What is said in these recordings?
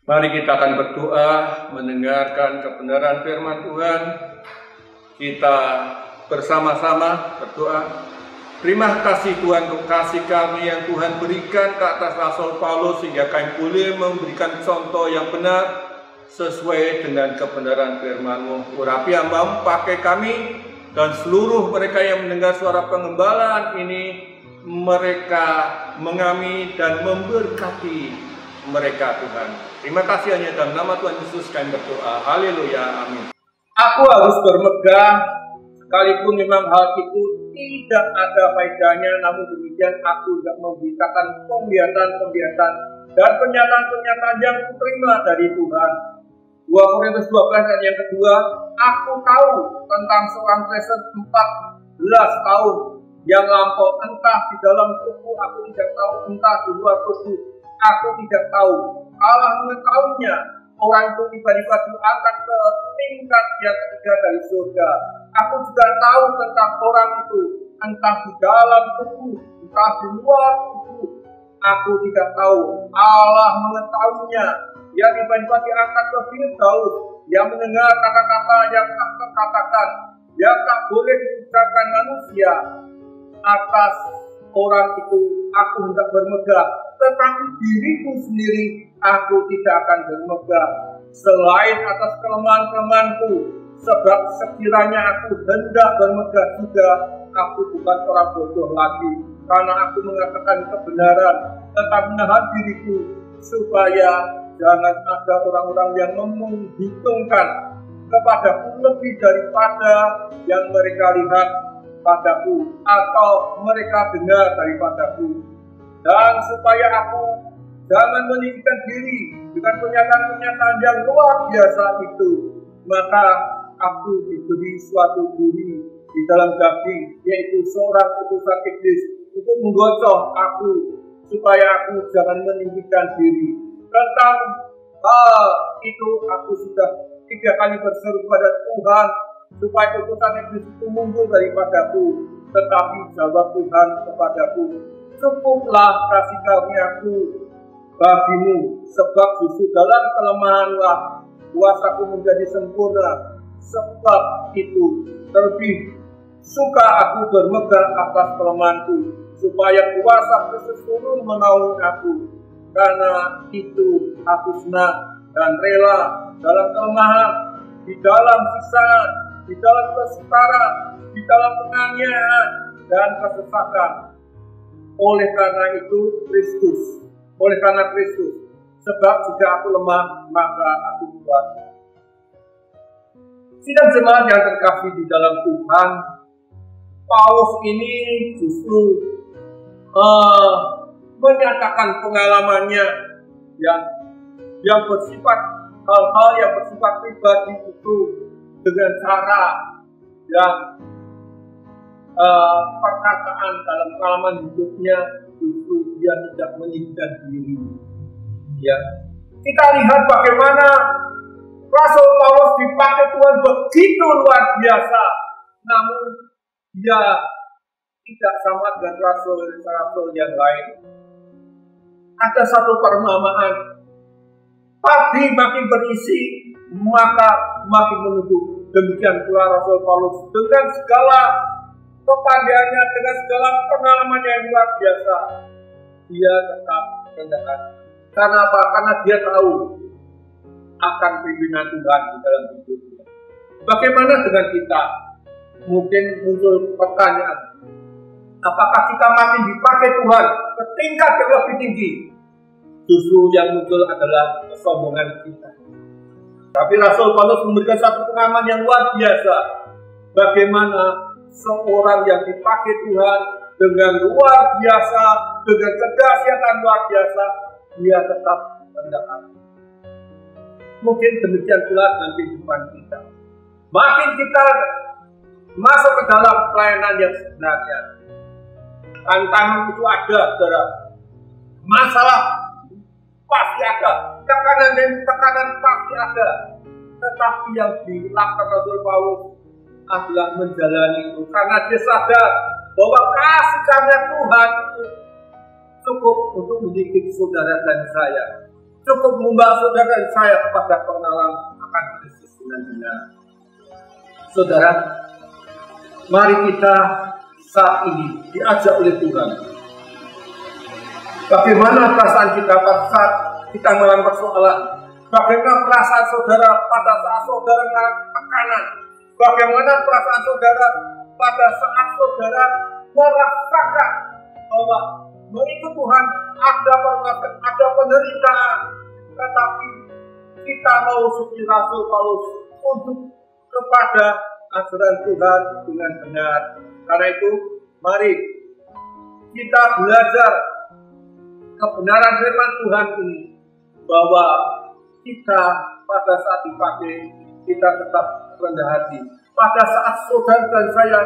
Mari kita akan berdoa, mendengarkan kebenaran firman Tuhan. Kita bersama-sama berdoa. Terima kasih Tuhan untuk kasih kami yang Tuhan berikan ke atas Rasul Paulus, sehingga kami boleh memberikan contoh yang benar sesuai dengan kebenaran firman-Mu. Urapi hamba-Mu, pakai kami dan seluruh mereka yang mendengar suara pengembalaan ini, mereka mengamini dan memberkati mereka Tuhan. Terima kasih hanya dalam nama Tuhan Yesus kami berdoa. Haleluya, amin. Aku harus bermegah, sekalipun memang hal itu tidak ada faedahnya, namun demikian aku tidak memberitakan pembiatan dan pernyataan yang kuterima dari Tuhan. 2 Korintus 12 ayat yang kedua, aku tahu tentang seorang Kristen 14 tahun yang lampau, entah di dalam tubuh aku tidak tahu, entah di luar tubuh aku tidak tahu. Allah mengetahuinya, orang itu tiba-tiba diangkat ke tingkat yang ketiga dari surga. Aku juga tahu tentang orang itu, entah di dalam tubuh, entah di luar tubuh, aku tidak tahu. Allah mengetahuinya, yang tiba-tiba diangkat ke Firdaus, yang mendengar kata-kata yang tak terkatakan, yang tak boleh diucapkan manusia. Atas orang itu aku hendak bermegah, tetapi diriku sendiri aku tidak akan bermegah, selain atas kelemahan-kelemahanku. Sebab sekiranya aku hendak bermegah juga, aku bukan orang bodoh lagi, karena aku mengatakan kebenaran, tetapi menahan diriku, supaya jangan ada orang-orang yang menghitungkan kepadaku lebih daripada yang mereka lihat padaku, atau mereka dengar daripadaku. Dan supaya aku jangan meninggikan diri dengan pernyataan-pernyataan yang luar biasa itu, maka aku diberi suatu duri di dalam daging, yaitu seorang utusan iblis, untuk menggocok aku, supaya aku jangan meninggikan diri. Tentang hal itu aku sudah 3 kali berseru kepada Tuhan, supaya utusan iblis itu mundur daripadaku. Tetapi jawab Tuhan kepadaku, cukuplah kasih karuniaku bagimu, sebab justru dalam kelemahanlah kuasaku menjadi sempurna. Sebab itu terlebih suka aku bermegah atas kelemahanku, supaya kuasa Kristus turun menaungi aku. Karena itu aku senang dan rela dalam kelemahan, di dalam siksaan, di dalam kesukaran, di dalam penganiayaan dan kesesakan. Oleh karena Kristus, sebab jika aku lemah, maka aku kuat. Sidang jemaat yang terkasih di dalam Tuhan, Paulus ini justru menyatakan pengalamannya yang bersifat hal-hal yang bersifat pribadi itu dengan cara yang perkataan dalam pengalaman hidupnya justru dia tidak meninggikan diri. Ya, kita lihat bagaimana Rasul Paulus dipakai Tuhan begitu luar biasa, namun dia tidak sama dengan rasul-rasul yang lain. Ada satu perumpamaan, padi makin berisi, maka makin menuduh. Demikian pula Rasul Paulus dengan segala kepandaiannya, dengan segala pengalamannya yang luar biasa, dia tetap rendah hati. Karena apa? Karena dia tahu akan pimpinan Tuhan di dalam hidupnya. Bagaimana dengan kita? Mungkin muncul pertanyaan, apakah kita makin dipakai Tuhan ke tingkat yang lebih tinggi? Justru yang muncul adalah kesombongan kita. Tapi Rasul Paulus memberikan satu pengalaman yang luar biasa. Bagaimana seorang yang dipakai Tuhan dengan luar biasa, dengan kedahsyatan luar biasa, dia tetap rendah hati. Mungkin demikian pula dengan kehidupan kita. Makin kita masuk ke dalam pelayanan yang sebenarnya, tantangan itu ada, saudara. Masalah pasti ada, tekanan dan tekanan pasti ada. Tetapi yang dilakukan Rasul Paulus adalah menjalani itu, karena dia sadar bahwa kasih karunia Tuhan itu cukup untuk mendidik saudara dan saya. cukup membawa saudara dan saya kepada pengenalan akan Kristus dengan benar. Saudara, mari kita saat ini diajak oleh Tuhan. Bagaimana perasaan kita pada saat kita mengalami persoalan? Bagaimana perasaan saudara pada saat saudara mengalami tekanan? Bagaimana perasaan saudara pada saat saudara merasakan bahwa mengikut Tuhan ada permasalahan, ada penderitaan, tetapi kita mau seperti Rasul Paulus untuk kepada ajaran Tuhan dengan benar. Karena itu, mari kita belajar kebenaran firman Tuhan ini, bahwa kita pada saat dipakai, kita tetap rendah hati. Pada saat saudara dan saya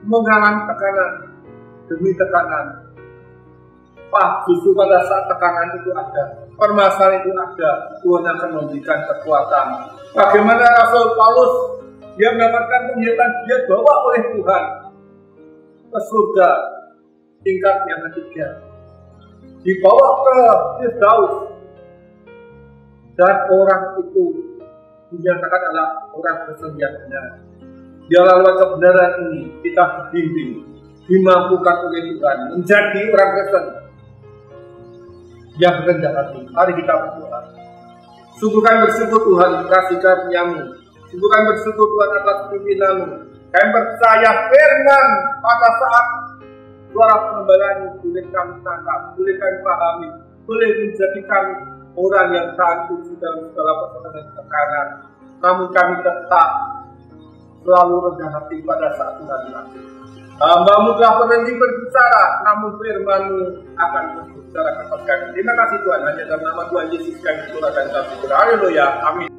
mengalami tekanan demi tekanan, justru pada saat tekanan itu ada, permasalahan itu ada, Tuhan akan memberikan kekuatan. Bagaimana Rasul Paulus, dia mendapatkan penglihatan, dia bawa oleh Tuhan ke surga tingkat yang ketiga, dibawa ke Firdaus, dan orang itu dinyatakan adalah orang Kristen yang benar. Dia lewat kebenaran ini kita dibimbing, dimampukan oleh Tuhan menjadi orang Kristen yang rendah hati. Mari kita berdoa. Sungguhkan bersyukur Tuhan kasih karuniamu. Sungguhkan bersyukur Tuhan atas pimpinanmu. Kami percaya firman pada saat suara pengembalaan boleh kami tangkap, boleh kami pahami, boleh menjadi kami orang yang taat dalam segala persoalan dan tekanan. Namun kami tetap selalu rendah hati pada saat Tuhan dilatih. Hamba-Mu telah berhenti berbicara, namun firman-Mu akan berbicara kepada kami. Terima kasih Tuhan, hanya dalam nama Tuhan Yesus kami berdoa dan bersyukur. Haleluya, amin.